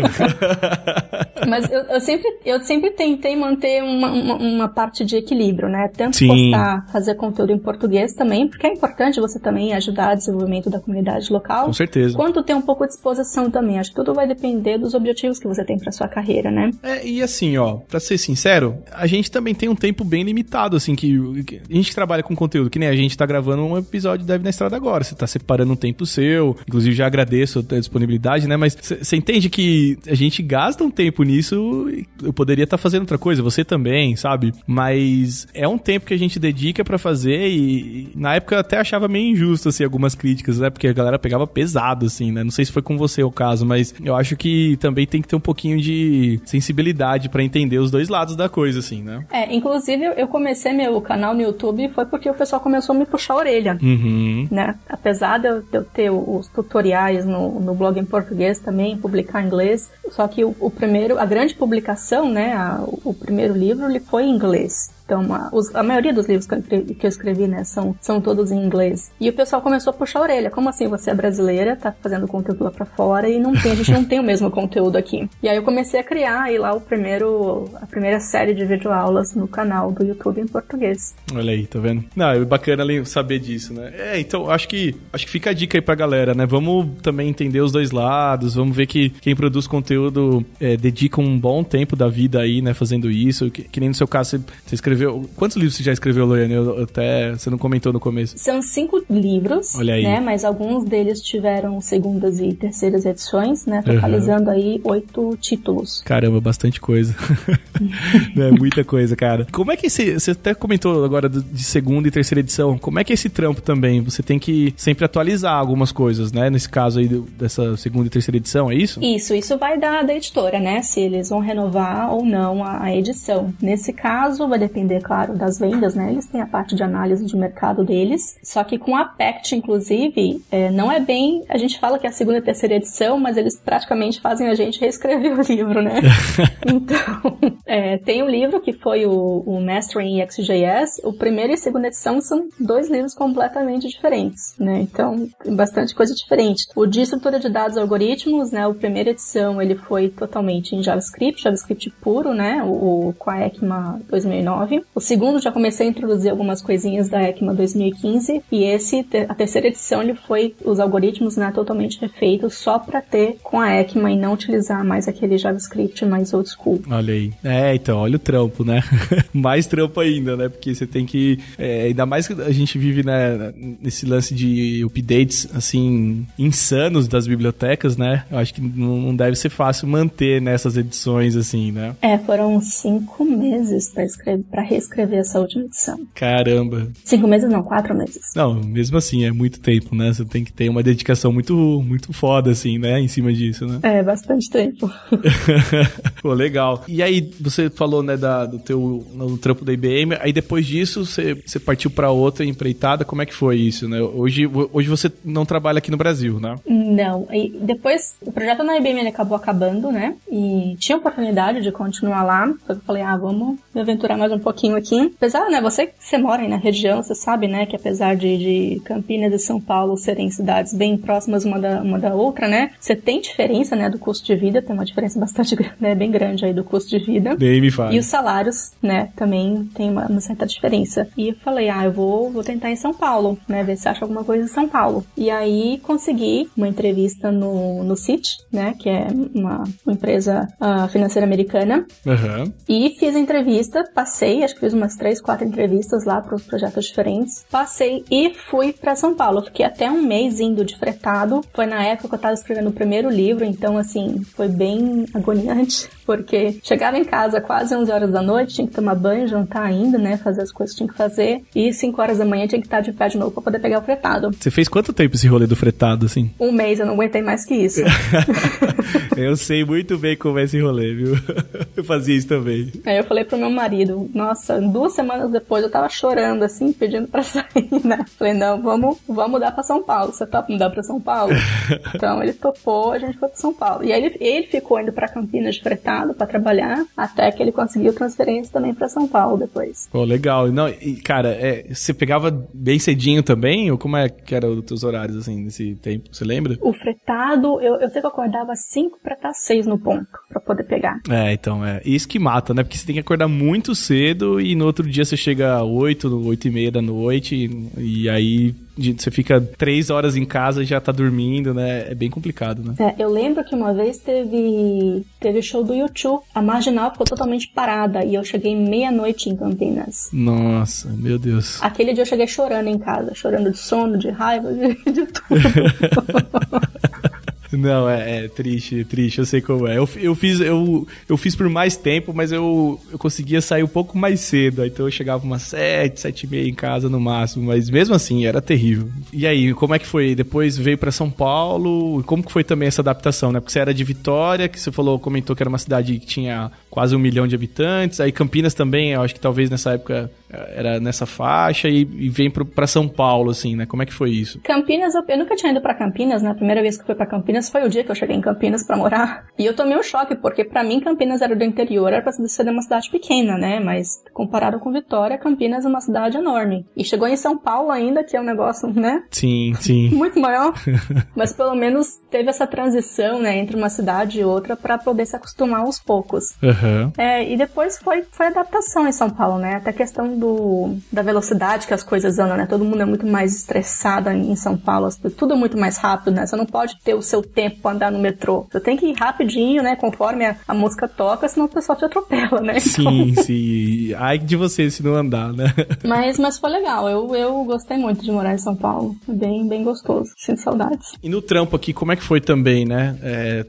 Mas eu sempre tentei manter uma parte de equilíbrio, né? Tanto Sim. postar, fazer conteúdo em português também, porque é importante você também ajudar o desenvolvimento da comunidade local. Com certeza. Quanto ter um pouco de exposição também. Acho que tudo vai depender dos objetivos que você tem pra sua carreira, né? E assim, pra ser sincero, a gente também tem um tempo bem limitado, assim, que a gente trabalha com conteúdo, que nem a gente tá gravando um episódio de Dev na Estrada agora. Você tá separando um tempo seu, inclusive já agradeço a disponibilidade, né? Mas você entende que a gente gasta um tempo nisso, eu poderia estar fazendo outra coisa, você também, sabe? Mas é um tempo que a gente dedica pra fazer e na época eu até achava meio injusto, assim, algumas críticas, né? Porque a galera pegava pesado, assim, né? Não sei se foi com você o caso, mas eu acho que também tem que ter um pouquinho de sensibilidade pra entender os dois lados da coisa, assim, né? Inclusive eu comecei meu canal no YouTube foi porque o pessoal começou a me puxar a orelha, né? Apesar de eu ter os tutoriais no blog em português também, publicar em inglês, só que a grande publicação, né, o primeiro livro, ele foi em inglês. Então, a maioria dos livros que eu escrevi, né, são todos em inglês. E o pessoal começou a puxar a orelha. Como assim você é brasileira, tá fazendo conteúdo lá pra fora e a gente não tem o mesmo conteúdo aqui. E aí eu comecei a criar aí lá a primeira série de videoaulas no canal do YouTube em português. Olha aí, tá vendo? Não, é bacana saber disso, né? Então, acho que fica a dica aí pra galera, né? Vamos também entender os dois lados, vamos ver que quem produz conteúdo dedica um bom tempo da vida aí, né, fazendo isso. Que nem no seu caso, você escreveu... Quantos livros você já escreveu, Loiane? Você não comentou no começo. São 5 livros, olha aí, né? Mas alguns deles tiveram segundas e terceiras edições, né? Totalizando aí 8 títulos. Caramba, bastante coisa. É muita coisa, cara. Como é que você até comentou agora de segunda e terceira edição, como é que é esse trampo também? Você tem que sempre atualizar algumas coisas, né? Nesse caso aí dessa segunda e terceira edição, é isso? Isso vai da editora, né? Se eles vão renovar ou não a edição. Nesse caso, vai depender, claro, das vendas, né? Eles têm a parte de análise de mercado deles, só que com a PACT, inclusive, não é bem... A gente fala que é a segunda e terceira edição, mas eles praticamente fazem a gente reescrever o livro, né? Então, tem um livro que foi o Mastering EXJS. O primeiro e a segunda edição são 2 livros completamente diferentes, né? Então, tem bastante coisa diferente. O de estrutura de dados e algoritmos, né? A primeira edição, ele foi totalmente em JavaScript puro, né? Com a ECMA 2009. O segundo, já comecei a introduzir algumas coisinhas da ECMA 2015. E a terceira edição, ele foi os algoritmos, né? Totalmente refeitos só para ter com a ECMA e não utilizar mais aquele JavaScript mais old school. Olha aí. Então, olha o trampo, né? Mais trampo ainda, né? Porque você tem que... ainda mais que a gente vive, né, nesse lance de updates, assim, insanos das bibliotecas, né? Eu acho que não deve ser fácil manter nessas edições, assim, né? Foram 5 meses pra reescrever essa última edição. Caramba. 5 meses não, 4 meses. Não, mesmo assim, é muito tempo, né? Você tem que ter uma dedicação muito, muito foda, assim, né? Em cima disso, né? Bastante tempo. Pô, legal. E aí, você falou, né, no trampo da IBM, aí depois disso, você partiu pra outra empreitada, como é que foi isso, né? Hoje você não trabalha aqui no Brasil, né? Não. E depois, o projeto na IBM ele acabou acabando, né? E tinha oportunidade de continuar lá. Só que eu falei, vamos me aventurar mais um pouquinho aqui. Apesar, né, você mora aí na região, você sabe, né, que apesar de Campinas e São Paulo serem cidades bem próximas uma da outra, né? Você tem diferença, né, do custo de vida, tem uma diferença bastante, né, bem grande aí do custo de vida. Bem me fala. E os salários, né, também tem uma certa diferença. E eu falei, eu vou tentar em São Paulo, né, ver se acha alguma coisa em São Paulo. E aí consegui uma entrevista no Citi, né, que é uma empresa financeira americana. Uhum. E fiz a entrevista, passei, acho que fiz umas 3, 4 entrevistas lá para os projetos diferentes. Passei e fui para São Paulo. Fiquei até um mês indo de fretado. Foi na época que eu estava escrevendo o primeiro livro, então, assim, foi bem agoniante, porque chegava em casa quase 11 horas da noite, tinha que tomar banho, jantar ainda, né, fazer as coisas que tinha que fazer, e 5 horas da manhã tinha que estar de pé de novo para poder pegar o fretado. Você fez quanto tempo esse rolê do fretado, assim? Um mês, eu não aguentei mais que isso. Eu sei muito bem como é esse rolê, viu? Eu fazia isso também. Aí eu falei pro meu marido, nossa, 2 semanas depois eu tava chorando, assim, pedindo pra sair, né? Falei, não, vamos mudar pra São Paulo. Você topa mudar pra São Paulo? Então ele topou, a gente foi pra São Paulo. E aí ele ficou indo pra Campinas de fretado pra trabalhar, até que ele conseguiu transferência também pra São Paulo depois. Pô, legal. Não, e, cara, você pegava bem cedinho também? Ou como é que eram os teus horários, assim, nesse tempo? Você lembra? O fretado, eu sei que eu acordava 5 pra estar 6 no ponto, pra poder pegar. Então, isso que mata, né? Porque você tem que acordar muito cedo e no outro dia você chega 8h30 da noite e aí você fica 3 horas em casa e já tá dormindo, né? É bem complicado, né? Eu lembro que uma vez teve show do U2. A Marginal ficou totalmente parada e eu cheguei meia-noite em Campinas. Nossa, meu Deus. Aquele dia eu cheguei chorando em casa. Chorando de sono, de raiva, de tudo. Não, é triste, eu sei como é. Eu fiz por mais tempo, mas eu conseguia sair um pouco mais cedo. Então eu chegava umas 7h30 em casa no máximo. Mas mesmo assim, era terrível. E aí, como é que foi? Depois veio pra São Paulo. Como que foi também essa adaptação, né? Porque você era de Vitória, que você comentou que era uma cidade que tinha quase 1 milhão de habitantes. Aí Campinas também, eu acho que talvez nessa época era nessa faixa e vem pra São Paulo, assim, né? Como é que foi isso? Campinas, eu nunca tinha ido pra Campinas, né? A primeira vez que eu fui pra Campinas foi o dia que eu cheguei em Campinas pra morar. E eu tomei um choque, porque pra mim Campinas era do interior, era pra ser uma cidade pequena, né? Mas comparado com Vitória, Campinas é uma cidade enorme. E chegou em São Paulo ainda, que é um negócio, né? Sim, sim. Muito maior. Mas pelo menos teve essa transição, né? Entre uma cidade e outra pra poder se acostumar aos poucos. Uhum. E depois foi adaptação em São Paulo, né? Até a questão da velocidade que as coisas andam, né? Todo mundo é muito mais estressado em São Paulo. Tudo é muito mais rápido, né? Você não pode ter o seu tempo pra andar no metrô. Você tem que ir rapidinho, né? Conforme a música toca, senão o pessoal te atropela, né? Sim, sim. Ai de você se não andar, né? Mas foi legal. Eu gostei muito de morar em São Paulo. Bem, bem gostoso. Sinto saudades. E no trampo aqui, como é que foi também, né?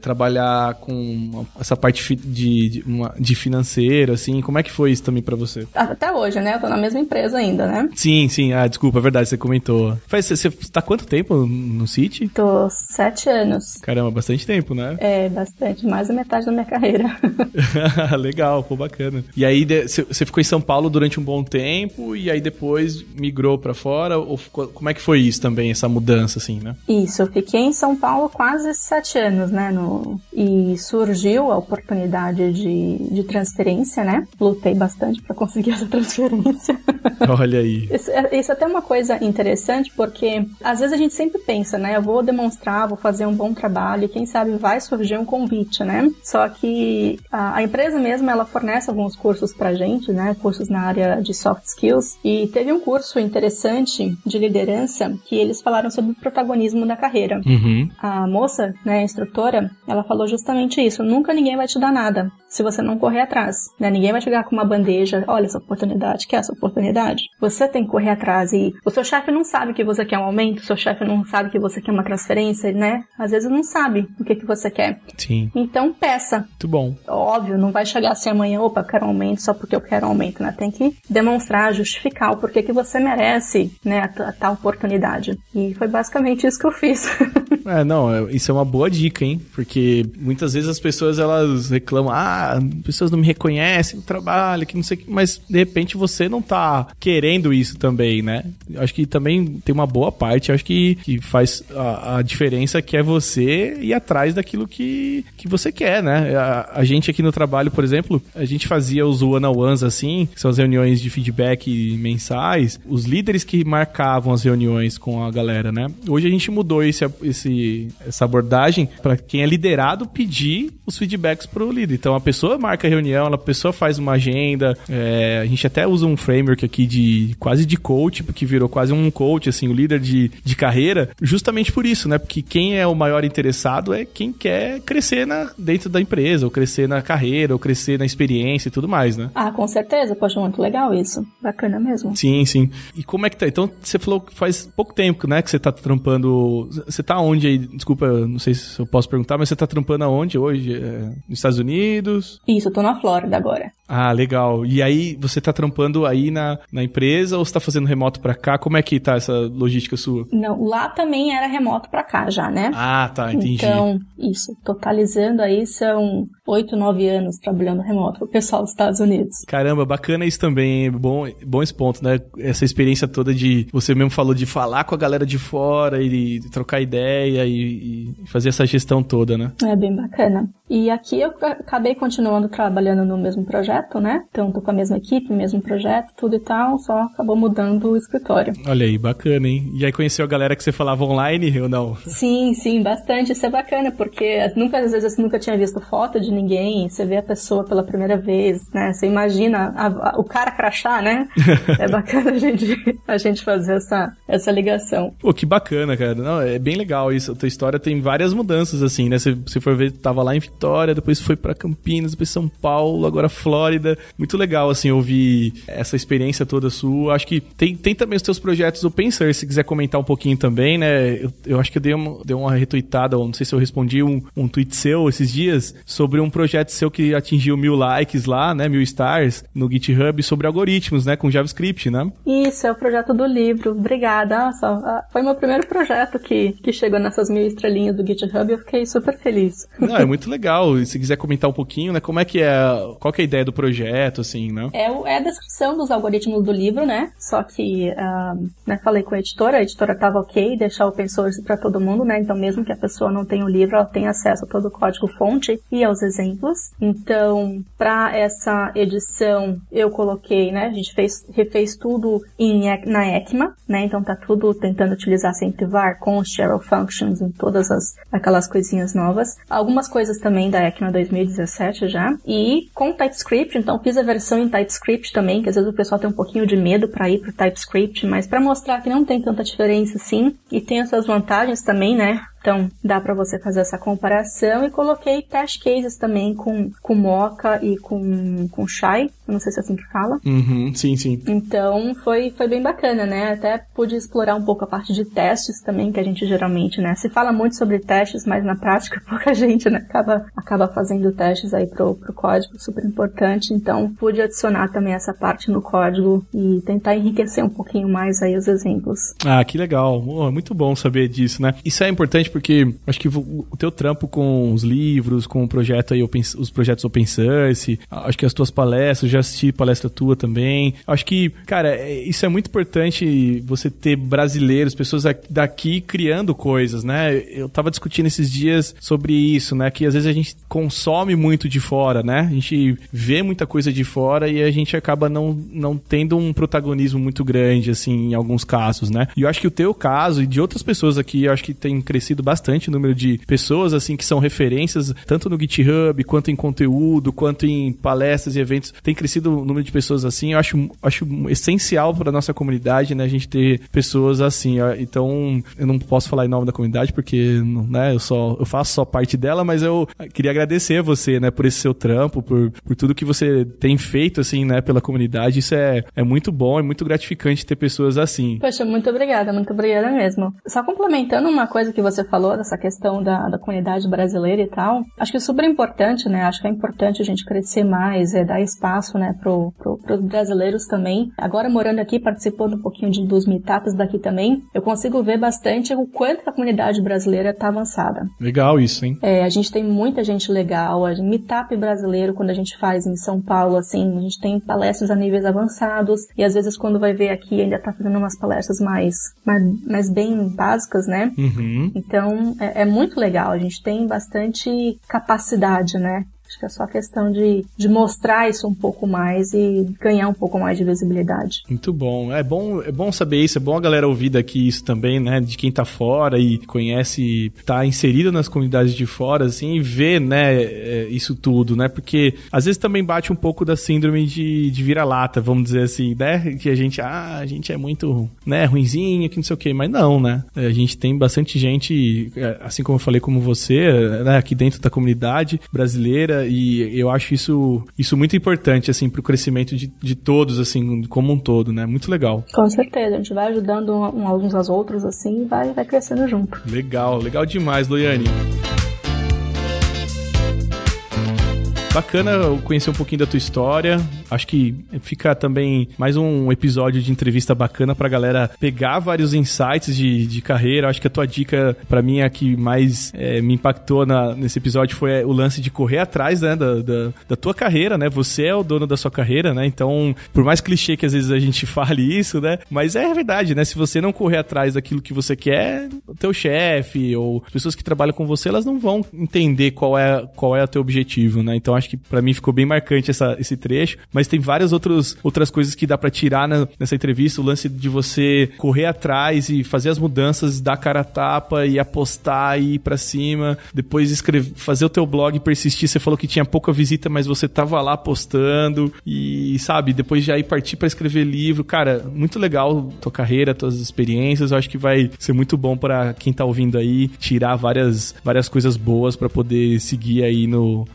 Trabalhar com essa parte de financeiro, assim, como é que foi isso também pra você? Até hoje, né? Eu tô na mesma empresa ainda, né? Sim, sim. Desculpa, é verdade, você comentou. Você tá quanto tempo no City? Tô 7 anos. Caramba, bastante tempo, né? Bastante. Mais da metade da minha carreira. Legal, pô, bacana. E aí, você ficou em São Paulo durante um bom tempo e aí depois migrou pra fora? Ou como é que foi isso também, essa mudança, assim, né? Isso, eu fiquei em São Paulo quase 7 anos, né? E surgiu a oportunidade de transferência, né? Lutei bastante pra conseguir essa transferência. Olha aí. Isso é até uma coisa interessante, porque às vezes a gente sempre pensa, né? Eu vou demonstrar, vou fazer um bom trabalho e quem sabe vai surgir um convite, né? Só que a empresa mesmo, ela fornece alguns cursos pra gente, né? Cursos na área de soft skills. E teve um curso interessante de liderança que eles falaram sobre o protagonismo da carreira. Uhum. A moça, né, a instrutora, ela falou justamente isso. Nunca ninguém vai te dar nada se você não correr atrás, né? Ninguém vai chegar com uma bandeja, olha essa oportunidade, quer essa oportunidade? Você tem que correr atrás e o seu chefe não sabe que você quer um aumento, o seu chefe não sabe que você quer uma transferência, né? Às vezes não sabe o que você quer. Sim. Então peça. Muito bom. Óbvio, não vai chegar assim amanhã, opa, eu quero um aumento só porque eu quero um aumento, né? Tem que demonstrar, justificar o porquê que você merece, né, a tal oportunidade. E foi basicamente isso que eu fiz. Isso é uma boa dica, hein? Porque muitas vezes as pessoas, elas reclamam, pessoas não me reconhecem no trabalho, que não sei o que, mas de repente você não tá querendo isso também, né? Eu acho que também tem uma boa parte, eu acho que faz a diferença, que é você ir atrás daquilo que você quer, né? A gente aqui no trabalho, por exemplo, a gente fazia os one-on-ones assim, que são as reuniões de feedback mensais, os líderes que marcavam as reuniões com a galera, né? Hoje a gente mudou essa abordagem para quem é liderado pedir os feedbacks pro líder. Então a pessoa marca a reunião, a pessoa faz uma agenda, a gente até usa um framework aqui quase de coach, porque virou quase um coach, assim, o líder de carreira, justamente por isso, né? Porque quem é o maior interessado é quem quer crescer dentro da empresa, ou crescer na carreira, ou crescer na experiência e tudo mais, né? Com certeza, poxa, muito legal isso. Bacana mesmo. Sim, sim. E como é que tá? Então, você falou que faz pouco tempo, né, que você tá trampando... Você tá onde aí? Desculpa, não sei se eu posso perguntar, mas você tá trampando aonde hoje? Nos Estados Unidos? Isso, eu tô na Flórida agora. Legal. E aí, você tá trampando aí na empresa ou você tá fazendo remoto pra cá? Como é que tá essa logística sua? Não, lá também era remoto pra cá já, né? Tá, entendi. Então, isso, totalizando aí são 8, 9 anos trabalhando remoto pro pessoal dos Estados Unidos. Caramba, bacana isso também, bom esse ponto, né? Essa experiência toda você mesmo falou de falar com a galera de fora e trocar ideia e fazer essa gestão toda, né? É bem bacana. E aqui eu acabei continuando trabalhando no mesmo projeto, né? Então tô com a mesma equipe, mesmo projeto, tudo e tal, só acabou mudando o escritório. Olha aí, bacana, hein? E aí conheceu a galera que você falava online ou não? Sim, bastante. Isso é bacana, porque às vezes você nunca tinha visto foto de ninguém, você vê a pessoa pela primeira vez, né? Você imagina o cara crachá, né? É bacana a gente fazer essa ligação. Pô, que bacana, cara. Não, é bem legal isso. A tua história tem várias mudanças, assim, né? Você foi ver, tava lá em Vitória, depois foi pra Campinas, depois São Paulo, agora Flórida. Muito legal, assim, ouvir essa experiência toda sua. Acho que tem também os teus projetos open source, se quiser comentar um pouquinho também, né? Eu acho que eu dei uma retweetada, ou não sei se eu respondi um tweet seu esses dias, sobre um projeto seu que atingiu 1000 likes lá, né? 1000 stars no GitHub, sobre algoritmos, né? Com JavaScript, né? Isso, é o projeto do livro. Obrigada. Nossa, foi meu primeiro projeto que chegou nessas 1000 estrelinhas do GitHub e eu fiquei super feliz. Não, é muito legal. legal. E se quiser comentar um pouquinho, né? Como é que qual que é a ideia do projeto, assim, né? É a descrição dos algoritmos do livro, né? Só que, né, falei com a editora tava ok deixar open source para todo mundo, né? Então, mesmo que a pessoa não tenha o livro, ela tem acesso a todo o código-fonte e aos exemplos. Então, para essa edição, eu coloquei, né? A gente refez tudo na ECMA, né? Então, tá tudo tentando utilizar sempre var, const, arrow functions, em todas aquelas coisinhas novas. Algumas coisas também da ECMA 2017 já. E com TypeScript, então fiz a versão em TypeScript também, que às vezes o pessoal tem um pouquinho de medo para ir pro TypeScript, mas para mostrar que não tem tanta diferença assim, e tem as suas vantagens também, né? Então, dá para você fazer essa comparação, e coloquei test cases também com Mocha e com Shai, eu não sei se é assim que fala. Uhum, sim. Então, foi bem bacana, né? Até pude explorar um pouco a parte de testes também, que a gente geralmente, né? Se fala muito sobre testes, mas na prática pouca gente, né? Acaba fazendo testes aí pro código, super importante. Então, pude adicionar também essa parte no código e tentar enriquecer um pouquinho mais aí os exemplos. Ah, que legal. Muito bom saber disso, né? Isso é importante porque acho que o teu trampo com os livros, com o projeto aí, os projetos open source, acho que as tuas palestras, já assisti palestra tua também. Acho que, cara, isso é muito importante, você ter brasileiros, pessoas daqui criando coisas, né? Eu tava discutindo esses dias sobre isso, né? Que às vezes a gente consome muito de fora, né? A gente vê muita coisa de fora e a gente acaba não tendo um protagonismo muito grande, assim, em alguns casos, né? E eu acho que o teu caso e de outras pessoas aqui, eu acho que tem crescido bastante o número de pessoas, assim, que são referências, tanto no GitHub, quanto em conteúdo, quanto em palestras e eventos. Tem crescido o número de pessoas assim. Eu acho essencial para nossa comunidade, né, a gente ter pessoas assim. Então, eu não posso falar em nome da comunidade, porque, né, eu faço só parte dela, mas eu queria agradecer a você, né, por esse seu trampo, por tudo que você tem feito, assim, né, pela comunidade. Isso é muito bom, é muito gratificante ter pessoas assim. Poxa, muito obrigada mesmo. Só complementando uma coisa que você falou, dessa questão da comunidade brasileira e tal, acho que é super importante, né, acho que é importante a gente crescer mais, dar espaço, né, pros brasileiros também. Agora, morando aqui, participando um pouquinho dos meetups daqui também, eu consigo ver bastante o quanto a comunidade brasileira tá avançada. Legal isso, hein? A gente tem muita gente legal, meetup brasileiro, quando a gente faz em São Paulo, assim, a gente tem palestras a níveis avançados, e às vezes quando vai ver aqui, ainda tá fazendo umas palestras mais bem básicas, né? Uhum. Então, é muito legal, a gente tem bastante capacidade, né? Acho que é só questão de mostrar isso um pouco mais e ganhar um pouco mais de visibilidade. Muito bom. É bom saber isso, é bom a galera ouvir daqui isso também, né? De quem tá fora e conhece, tá inserido nas comunidades de fora, assim, e ver, né, isso tudo, né? Porque às vezes também bate um pouco da síndrome de vira-lata, vamos dizer assim, né? Que a gente é muito, né, ruinzinho, que não sei o quê, mas não, né? A gente tem bastante gente, assim como eu falei, como você, né, aqui dentro da comunidade brasileira, e eu acho isso muito importante, assim, pro crescimento de todos, assim, como um todo, né? Muito legal. Com certeza, a gente vai ajudando uns aos outros, assim, e vai crescendo junto. Legal demais, Loiane. Bacana conhecer um pouquinho da tua história. Acho que fica também mais um episódio de entrevista bacana pra galera pegar vários insights de carreira. Acho que a tua dica, pra mim, a que mais me impactou nesse episódio foi o lance de correr atrás, né, da tua carreira, né? Você é o dono da sua carreira, né? Então, por mais clichê que às vezes a gente fale isso, né? Mas é verdade, né? Se você não correr atrás daquilo que você quer, o teu chefe ou as pessoas que trabalham com você, elas não vão entender qual é o teu objetivo, né? Então, acho que pra mim ficou bem marcante esse trecho, mas tem várias outras coisas que dá pra tirar nessa entrevista, o lance de você correr atrás e fazer as mudanças, dar cara a tapa e apostar e ir pra cima, depois fazer o teu blog persistir. Você falou que tinha pouca visita, mas você tava lá postando e, sabe, depois já ir partir pra escrever livro. Cara, muito legal tua carreira, tuas experiências. Eu acho que vai ser muito bom pra quem tá ouvindo aí tirar várias coisas boas pra poder seguir aí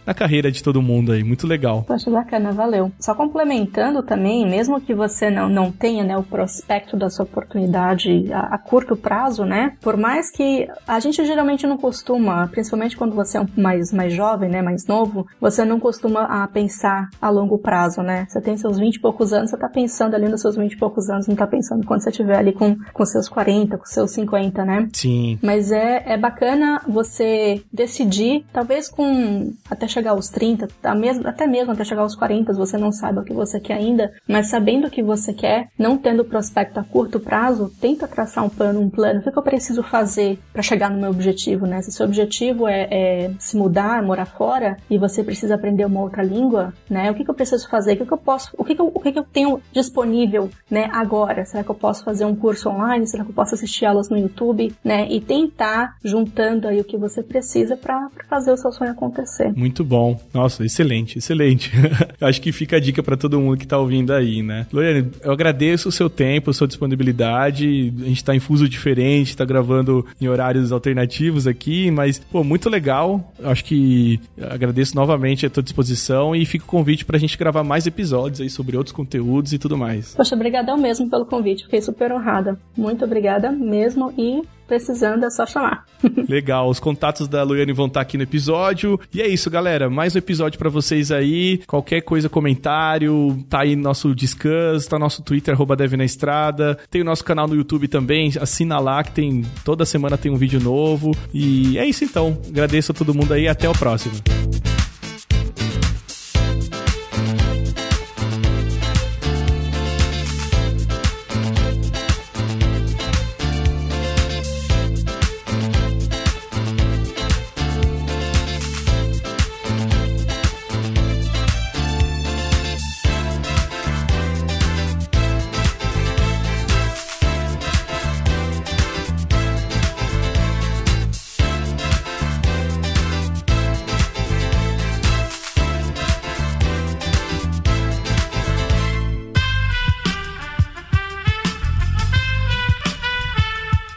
na carreira de todo todo mundo aí. Muito legal. Poxa, bacana, valeu. Só complementando também, mesmo que você não tenha, né, o prospecto da sua oportunidade a curto prazo, né? Por mais que a gente geralmente não costuma, principalmente quando você é mais jovem, né, mais novo, você não costuma a pensar a longo prazo, né? Você tem seus 20 e poucos anos, você tá pensando ali nos seus 20 e poucos anos, não tá pensando quando você estiver ali com seus 40, com seus 50, né? Sim. Mas é bacana você decidir, talvez até chegar aos 30, até mesmo até chegar aos 40, você não sabe o que você quer ainda, mas sabendo o que você quer, não tendo prospecto a curto prazo, tenta traçar um plano. O que eu preciso fazer para chegar no meu objetivo, né? Se seu objetivo é se mudar, morar fora, e você precisa aprender uma outra língua, né? O que eu preciso fazer? O que eu tenho disponível, né, agora? Será que eu posso fazer um curso online? Será que eu posso assistir aulas no YouTube, né? E tentar juntando aí o que você precisa para fazer o seu sonho acontecer. Muito bom. Nossa, excelente, excelente. Acho que fica a dica para todo mundo que tá ouvindo aí, né? Loriane, eu agradeço o seu tempo, a sua disponibilidade. A gente tá em fuso diferente, tá gravando em horários alternativos aqui, mas, pô, muito legal. Acho que agradeço novamente a tua disposição e fica o convite pra gente gravar mais episódios aí sobre outros conteúdos e tudo mais. Poxa, obrigadão mesmo pelo convite. Fiquei super honrada. Muito obrigada mesmo e precisando é só chamar. Legal, os contatos da Loriane vão estar aqui no episódio. E é isso, galera. Mais um episódio pra vocês aí. Qualquer coisa, comentário, tá aí nosso Discuss, tá nosso Twitter, @DevNaEstrada. Tem o nosso canal no YouTube também. Assina lá que toda semana tem um vídeo novo. E é isso então. Agradeço a todo mundo aí. Até o próximo.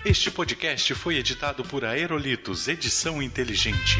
Este podcast foi editado por Aerolitos Edição Inteligente.